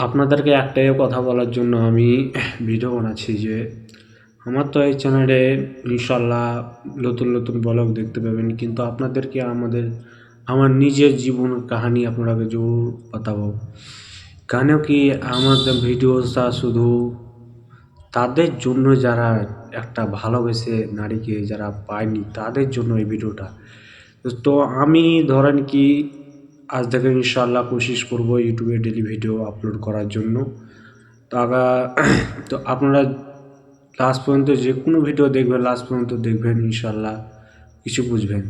আপনাদেরকে একটাই কথা বলার জন্য আমি ভিডিও বানাচ্ছি যে আমার তো এই চ্যানেলে ইনশাল্লাহ নতুন নতুন ব্লগ দেখতে পাবেন, কিন্তু আপনাদেরকে আমার নিজের জীবন কাহিনী আপনাকে জরুর বাতাবো। কেন কি আমাদের ভিডিওটা শুধু তাদের জন্য যারা একটা ভালোবেসে নারীকে যারা পায়নি তাদের জন্য এই ভিডিওটা। তো আমি ধরেন কি আজ থেকে ইনশাল্লাহ কোশিশ করব ইউটিউবে ডেলি ভিডিও আপলোড করার জন্য। তো তো আপনারা লাস্ট পর্যন্ত যে কোনো ভিডিও দেখবেন, লাস্ট পর্যন্ত দেখবেন, ইনশাল্লাহ কিছু বুঝবেন।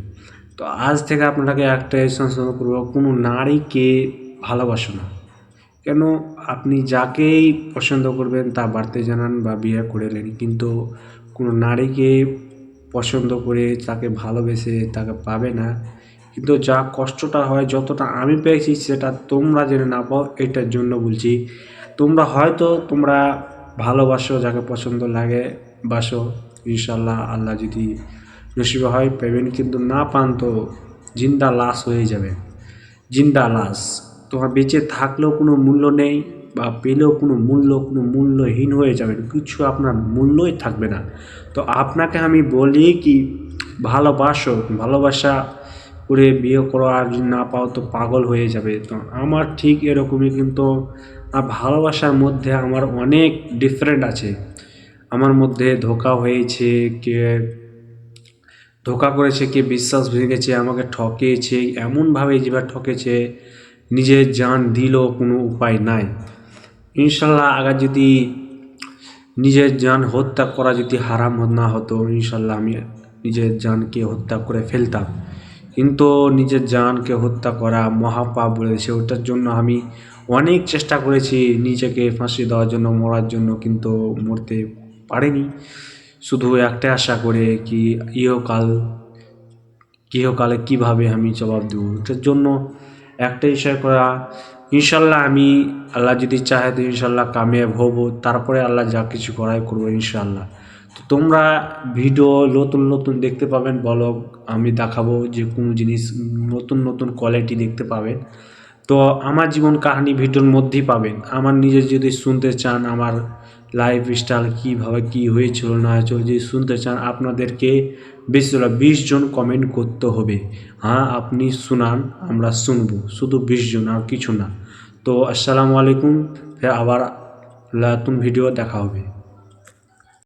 তো আজ থেকে আপনাকে একটা সচেতন করবো, কোনো নারীকে ভালোবাসো না। কেন? আপনি যাকেই পছন্দ করবেন তা বাড়িতে জানান বা বিয়ে করে নেন, কিন্তু কোনো নারীকে পছন্দ করে তাকে ভালোবেসে তাকে পাবে না। কিন্তু যা কষ্টটা হয়, যতটা আমি পেয়েছি সেটা তোমরা জেনে না পাও, এটার জন্য বলছি। তোমরা ভালোবাসো, যাকে পছন্দ লাগে বাসো, ইনশাল্লাহ আল্লাহ যদি নসিবে হয় পাবেন, কিন্তু না পান তো জিন্দা লাশ হয়ে যাবে। জিন্দা লাশ তোমার বেঁচে থাকলেও কোনো মূল্য নেই, বা পেলেও কোনো মূল্যহীন হয়ে যাবেন, কিছু আপনার মূল্যই থাকবে না। তো আপনাকে আমি বলি কি, ভালোবাসা করে বিয়ে করো, আর যদি না পাও তো পাগল হয়ে যাবে। তো আমার ঠিক এরকমই, কিন্তু ভালোবাসার মধ্যে আমার অনেক ডিফারেন্ট আছে। আমার মধ্যে ধোঁকা হয়েছে, কে ধোঁকা করেছে, কে বিশ্বাস ভেঙেছে, আমাকে ঠকেছে, এমনভাবে যেভাবে ঠকেছে নিজের জান দিলেও কোনো উপায় নাই। ইনশাল্লাহ আগে যদি নিজের জান হত্যা করা যদি হারাম না হতো, ইনশাল্লাহ আমি নিজের জানকে হত্যা করে ফেলতাম। কিন্তু নিজের জানকে হত্যা করা মহাপাপ বলেছে, ওটার জন্য আমি অনেক চেষ্টা করেছি নিজেকে ফাঁসি দেওয়ার জন্য, মরার জন্য, কিন্তু মরতে পারিনি। শুধু একটা আশা করে কি ইহকালে কিভাবে আমি জবাব দেবো, এটার জন্য একটা বিষয় করা। ইনশাল্লাহ আমি আল্লাহ যদি চাহে তো ইনশাল্লাহ কামিয়াব হব, তারপরে আল্লাহ যা কিছু করাই করবো ইনশাল্লাহ। তো তোমরা ভিডিও নতুন নতুন দেখতে পাবেন, ব্লগ আমি দেখাবো, যে কোনো জিনিস নতুন নতুন কোয়ালিটি দেখতে পাবেন। তো আমার জীবন কাহিনী ভিডিওর মধ্যেই পাবেন। আমার নিজের যদি শুনতে চান, আমার লাইফ স্টাইল কীভাবে কী হয়েছিল না হয়েছিল যদি শুনতে চান, আপনাদেরকে বেশি 20 জন কমেন্ট করতে হবে। হ্যাঁ, আপনি শুনান, আমরা শুনবো, শুধু 20 জন, আর কিছু না। তো আসসালামু আলাইকুম, ফের আবার নতুন ভিডিও দেখা হবে।